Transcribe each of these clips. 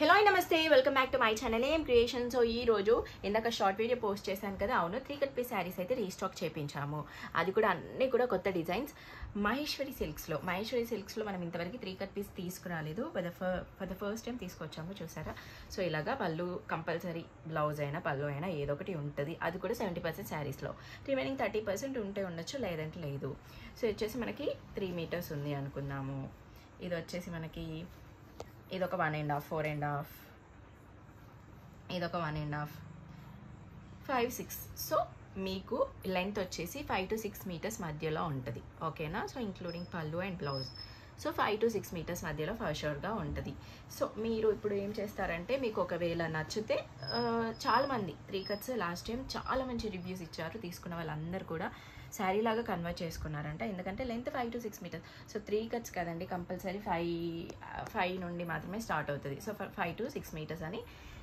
Hello నమస్తే welcome back to my channel ఏం creation. So ఈ రోజు ఇందాక షార్ట్ వీడియో పోస్ట్ చేశాను కదా, అవును 3 కట్ పీస్ శారీస్ అయితే రీస్టాక్ చేయించాము. అది కూడా అన్నీ కూడా కొత్త డిజైన్స్ మహేశ్వరి సిల్క్స్లో మనం ఇంతవరకు 3 కట్ పీస్ తీసుకురాలేదు. ఫర్ ద ఫస్ట్ టైం తీసుకొచ్చాము. చూసారా? సో ఇలాగా పళ్ళు కంపల్సరీ, బ్లౌజ్ అయినా పళ్ళు అయినా ఏదో ఒకటి ఉంటుంది. అది కూడా 70% శారీస్లో, రిమైనింగ్ 30% ఉంటే ఉండొచ్చు, లేదంటే లేదు. సో వచ్చేసి మనకి 3 మీటర్స్ ఉంది అనుకుందాము. ఇది వచ్చేసి మనకి ఇదొక 1.5, 4.5, ఇదొక 1.5, 5, 6. సో మీకు లెంత్ వచ్చేసి 5 to 6 మీటర్స్ మధ్యలో ఉంటుంది. ఓకేనా? సో ఇంక్లూడింగ్ పళ్ళు and blouse. So 5 to 6 metres మధ్యలో ఫర్ షూర్గా ఉంటుంది. సో మీరు ఇప్పుడు ఏం చేస్తారంటే, మీకు ఒకవేళ నచ్చితే చాలామంది 3 కట్స్ లాస్ట్ టైం చాలా మంచి రివ్యూస్ ఇచ్చారు. తీసుకున్న వాళ్ళందరూ కూడా శారీ లాగా కన్వర్ట్ చేసుకున్నారంట. ఎందుకంటే length 5 to 6 metres. So 3 cuts కదండి, కంపల్సరీ 5 నుండి మాత్రమే స్టార్ట్ అవుతుంది. సో 5 to 6 మీటర్స్ అని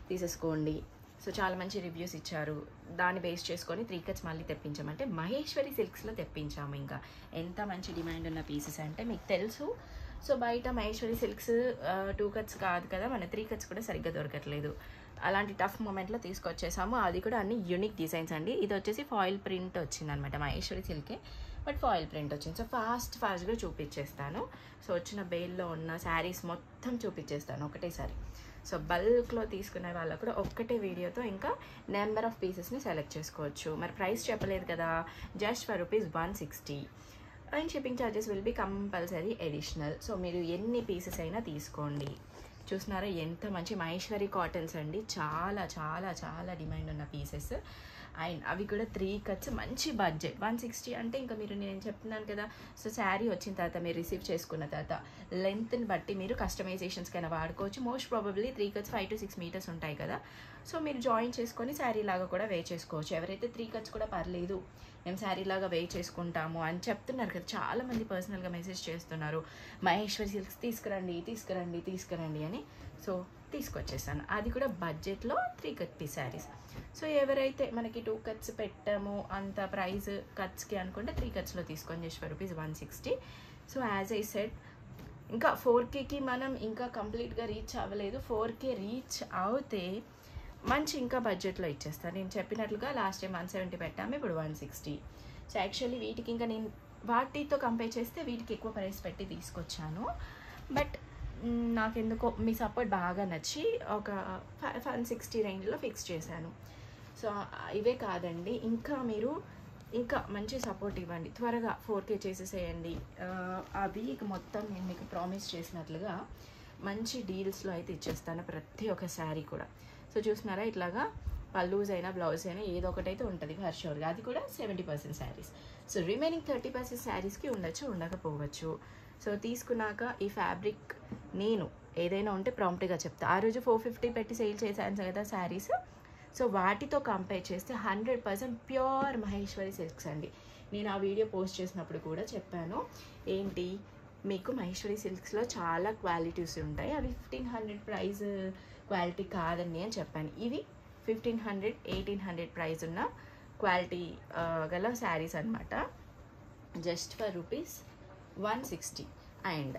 తీసేసుకోండి. సో చాలా మంచి రివ్యూస్ ఇచ్చారు. దాన్ని బేస్ చేసుకొని 3 కట్స్ మళ్ళీ తెప్పించామంటే మహేశ్వరి సిల్క్స్లో తెప్పించాము. ఇంకా ఎంత మంచి డిమాండ్ ఉన్న పీసెస్ అంటే మీకు తెలుసు. సో బయట మహేశ్వరి సిల్క్స్ 2 కట్స్ కాదు కదా, మన 3 కట్స్ కూడా సరిగ్గా దొరకట్లేదు. అలాంటి టఫ్ మూమెంట్లో తీసుకొచ్చేసాము. అది కూడా అన్ని యూనిక్ డిజైన్స్ అండి. ఇది వచ్చేసి ఫాయిల్ ప్రింట్ వచ్చిందనమాట, మహేశ్వరి సిల్కే బట్ ఫాయిల్ ప్రింట్ వచ్చింది. సో ఫాస్ట్గా చూపించేస్తాను. సో వచ్చిన బేల్లో ఉన్న శారీస్ మొత్తం చూపించేస్తాను ఒకటేసారి. సో బల్క్లో తీసుకునే వాళ్ళకు కూడా ఒక్కటే వీడియోతో ఇంకా నెంబర్ ఆఫ్ పీసెస్ని సెలెక్ట్ చేసుకోవచ్చు. మరి ప్రైస్ చెప్పలేదు కదా, just for ₹160 and shipping charges will be compulsory additional. So మీరు ఎన్ని పీసెస్ అయినా తీసుకోండి. చూస్తున్నారా ఎంత మంచి మహేశ్వరి కాటన్స్ అండి, చాలా చాలా చాలా డిమాండ్ ఉన్న పీసెస్. అండ్ అవి కూడా 3 కట్స్, మంచి బడ్జెట్. 160 అంటే ఇంకా మీరు, నేను చెప్తున్నాను కదా, సో శారీ వచ్చిన తర్వాత మీరు రిసీవ్ చేసుకున్న తర్వాత లెంత్ని బట్టి మీరు కస్టమైజేషన్స్కైనా వాడుకోవచ్చు. Most probably 3 cuts 5 to 6 metres ఉంటాయి కదా. సో మీరు జాయిన్ చేసుకొని శారీ లాగా కూడా వే చేసుకోవచ్చు. ఎవరైతే 3 కట్స్ కూడా పర్లేదు, మేము శారీ లాగా వే చేసుకుంటాము అని చెప్తున్నారు కదా, చాలామంది పర్సనల్గా మెసేజ్ చేస్తున్నారు, మహేశ్వరి సిల్క్స్ తీసుకురండి అని. సో తీసుకొచ్చేసాను. అది కూడా బడ్జెట్లో 3 కట్ పీస్ శారీస్. సో ఎవరైతే మనకి 2 కట్స్ పెట్టాము అంత ప్రైస్ కట్స్కి అనుకుంటే 3 కట్స్లో తీసుకొని just for ₹160. So as I said, ఇంకా 4Kకి మనం ఇంకా కంప్లీట్గా రీచ్ అవ్వలేదు. 4K రీచ్ అవుతే మంచి ఇంకా బడ్జెట్లో ఇచ్చేస్తాను. నేను చెప్పినట్లుగా లాస్ట్ టైం 170 పెట్టాము, ఇప్పుడు 160. సో యాక్చువల్లీ వీటికి ఇంకా నేను వాటితో కంపేర్ చేస్తే వీటికి ఎక్కువ ప్రైస్ పెట్టి తీసుకొచ్చాను. బట్ నాకెందుకో మీ సపోర్ట్ బాగా నచ్చి ఒక 160 రేంజ్లో ఫిక్స్ చేశాను. సో ఇవే కాదండి, ఇంకా మీరు ఇంకా మంచి సపోర్ట్ ఇవ్వండి. త్వరగా 4K చేసేసేయండి. ఆ వీక్ మొత్తం నేను మీకు ప్రామిస్ చేసినట్లుగా మంచి డీల్స్లో అయితే ఇచ్చేస్తాను ప్రతి ఒక్క శారీ కూడా. సో చూస్తున్నారా, ఇట్లాగా పల్లూస్ అయినా బ్లౌజ్ అయినా ఏదో ఒకటైతే ఉంటుంది ఫర్ షూర్గా. అది కూడా 70% శారీస్. సో రిమైనింగ్ 30% శారీస్కి ఉండొచ్చు, ఉండకపోవచ్చు. సో తీసుకున్నాక ఈ ఫ్యాబ్రిక్ నేను ఏదైనా ఉంటే ప్రాంప్ట్గా చెప్తా. ఆ రోజు 450 పెట్టి సేల్ చేశాను కదా శారీస్. సో వాటితో కంపేర్ చేస్తే 100% ప్యూర్ మహేశ్వరి సిల్క్స్ అండి. నేను ఆ వీడియో పోస్ట్ చేసినప్పుడు కూడా చెప్పాను, ఏంటి మీకు మహేశ్వరి సిల్క్స్లో చాలా క్వాలిటీస్ ఉంటాయి, అవి 1500 ప్రైస్ క్వాలిటీ కాదండి అని చెప్పాను. ఇవి 1500, 1800 ప్రైస్ ఉన్న క్వాలిటీ గల శారీస్ అనమాట, just for ₹160. And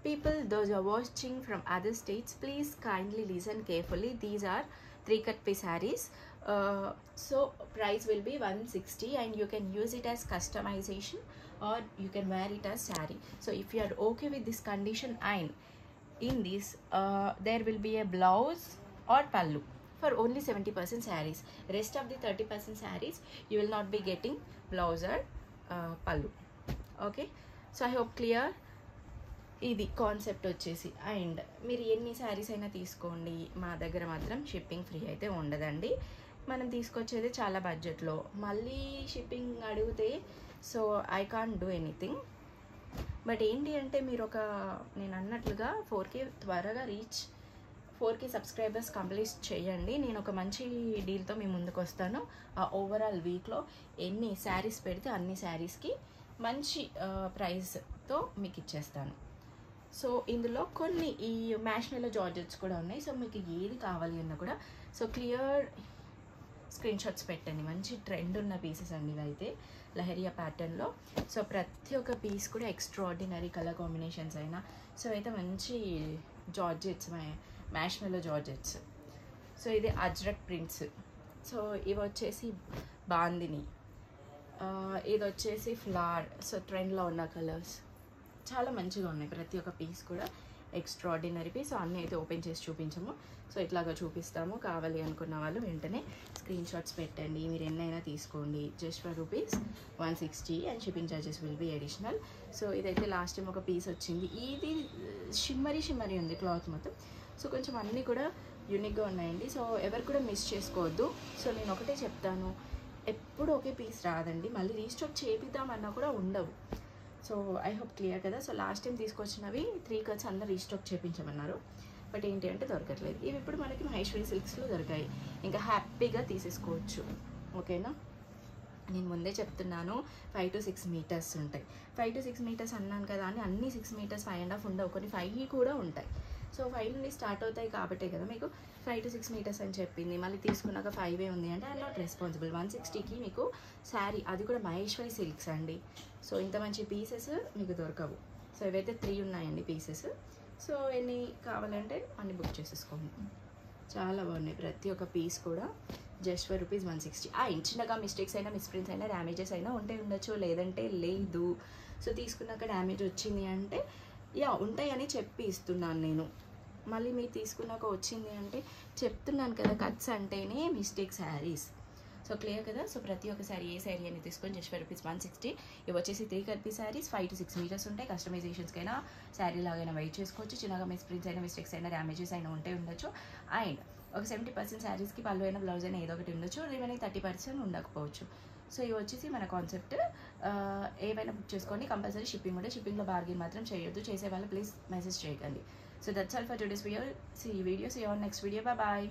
people, those who are watching from other states, please kindly listen carefully. These are 3 cut piece sarees. So price will be 160 and you can use it as customization or you can wear it as saree. So if you are okay with this condition, and in this there will be a blouse or pallu for only 70% sarees. Rest of the 30% sarees you will not be getting blouse or pallu. Okay, so I hope clear. ఇది concept వచ్చేసి. And మీరు ఎన్ని శారీస్ అయినా తీసుకోండి, మా దగ్గర మాత్రం shipping free అయితే ఉండదండి. మనం తీసుకొచ్చేది చాలా బడ్జెట్లో, మళ్ళీ షిప్పింగ్ అడిగితే so I can't do anything. But ఏంటి అంటే, మీరు నేను అన్నట్లుగా 4K త్వరగా రీచ్, 4K సబ్స్క్రైబర్స్ కంప్లీట్ చేయండి. నేను ఒక మంచి డీల్తో మీ ముందుకు వస్తాను. ఆ ఓవరాల్ వీక్లో ఎన్ని శారీస్ పెడితే అన్ని శారీస్కి మంచి ప్రైస్తో మీకు ఇచ్చేస్తాను. సో ఇందులో కొన్ని ఈ మ్యాష్నెల్లో జార్జెట్స్ కూడా ఉన్నాయి. సో మీకు ఏది కావాలి అన్నా కూడా సో క్లియర్ స్క్రీన్ షాట్స్ పెట్టండి. మంచి ట్రెండ్ ఉన్న పీసెస్ అండి ఇవైతే, లహరియా ప్యాటర్న్లో. సో ప్రతి ఒక్క పీస్ కూడా ఎక్స్ట్రాడినరీ కలర్ కాంబినేషన్స్ అయినా. సో అయితే మంచి జార్జెట్స్ మ్యాష్మెలో జార్జెట్స్. సో ఇది అజ్రక్ ప్రింట్స్. సో ఇవి వచ్చేసి బాందిని, ఇది వచ్చేసి ఫ్లవర్. సో ట్రెండ్లో ఉన్న కలర్స్ చాలా మంచిగా ఉన్నాయి. ప్రతి ఒక్క పీస్ కూడా ఎక్స్ట్రాడినరీ పీస్. సో అన్నీ అయితే ఓపెన్ చేసి చూపించము. సో ఇట్లాగా చూపిస్తాము. కావాలి అనుకున్న వాళ్ళు వెంటనే స్క్రీన్ షాట్స్ పెట్టండి. మీరు ఎన్నైనా తీసుకోండి. Just for ₹160 and shipping charges will be additional. So ఇదైతే లాస్ట్ టైం ఒక పీస్ వచ్చింది. ఇది షిమ్మరీ ఉంది క్లాత్ మొత్తం. సో కొంచెం అన్నీ కూడా యూనిక్గా ఉన్నాయండి. సో ఎవరు కూడా మిస్ చేసుకోవద్దు. సో నేను ఒకటే చెప్తాను, ఎప్పుడు ఒకే పీస్ రాదండి. మళ్ళీ రీస్టాక్ చేపిద్దామన్నా కూడా ఉండవు. సో ఐ హోప్ క్లియర్ కదా. సో లాస్ట్ టైం తీసుకొచ్చినవి 3 కట్స్ అందరూ రీస్టాక్ చేయించమన్నారు. బట్ ఏంటి అంటే దొరకట్లేదు. ఇవి ఇప్పుడు మనకి మహేశ్వరి సిల్క్స్లో దొరికాయి. ఇంకా హ్యాపీగా తీసేసుకోవచ్చు. ఓకేనా. నేను ముందే చెప్తున్నాను 5 to 6 మీటర్స్ ఉంటాయి. 5 to 6 మీటర్స్ అన్నాను కదా అని అన్ని 6 మీటర్స్ 5.5 ఉండవు. కొన్ని 5 కూడా ఉంటాయి. సో 5 నుండి స్టార్ట్ అవుతాయి కాబట్టే కదా మీకు 5 to 6 మీటర్స్ అని చెప్పింది. మళ్ళీ తీసుకున్నాక 5 ఉంది అంటే ఐ నాట్ రెస్పాన్సిబుల్. 160కి మీకు శారీ, అది కూడా మహేశ్వరి సిల్క్స్ అండి. సో ఇంత మంచి పీసెస్ మీకు దొరకవు. సో ఇవైతే 3 ఉన్నాయండి పీసెస్. సో ఎన్ని కావాలంటే అన్ని బుక్ చేసేసుకోండి. చాలా బాగున్నాయి. ప్రతి ఒక్క పీస్ కూడా జస్ట్ ఫర్ ₹160. చిన్నగా మిస్టేక్స్ అయినా, మిస్ప్రింట్స్ అయినా, డ్యామేజెస్ అయినా ఉంటే ఉండొచ్చు, లేదంటే లేదు. సో తీసుకున్నాక డ్యామేజ్ వచ్చింది అంటే ఉంటాయని చెప్పి ఇస్తున్నాను నేను. మళ్ళీ మీరు తీసుకున్నాక వచ్చింది అంటే చెప్తున్నాను కదా, కట్స్ అంటేనే మిస్టేక్ శారీస్. సో క్లియర్ కదా. సో ప్రతి ఒక్క శారీ ఏ శారీ అని తీసుకొని జస్ట్ ఫర్ ₹160. ఇవి వచ్చేసి 3 cut piece saris. 5 to 6 metres ఉంటాయి. కస్టమైజేషన్స్కైనా శారీ లాగైనా వెయిట్ చేసుకోవచ్చు. చిన్నగా మిస్ప్రింట్స్ అయినా, మిస్టేక్స్ అయినా, డ్యామేజెస్ అయినా ఉంటే ఉండొచ్చు. అండ్ ఒక 70% శారీస్కి పళ్ళు అయినా, బ్లౌజ్ అయినా ఏదో ఒకటి ఉండొచ్చు. రిమైనింగ్ 30% ఉండకపోవచ్చు. సో ఇవి వచ్చేసి మన కాన్సెప్ట్. ఏవైనా బుక్ చేసుకోండి. కంపల్సరీ షిప్పింగ్ ఉంటే, షిప్పింగ్లో బార్గెన్ మాత్రం చేయొద్దు. చేసే వాళ్ళు ప్లీజ్ మెసేజ్ చేయకండి. So that's all for today's video. See you on next video. Bye.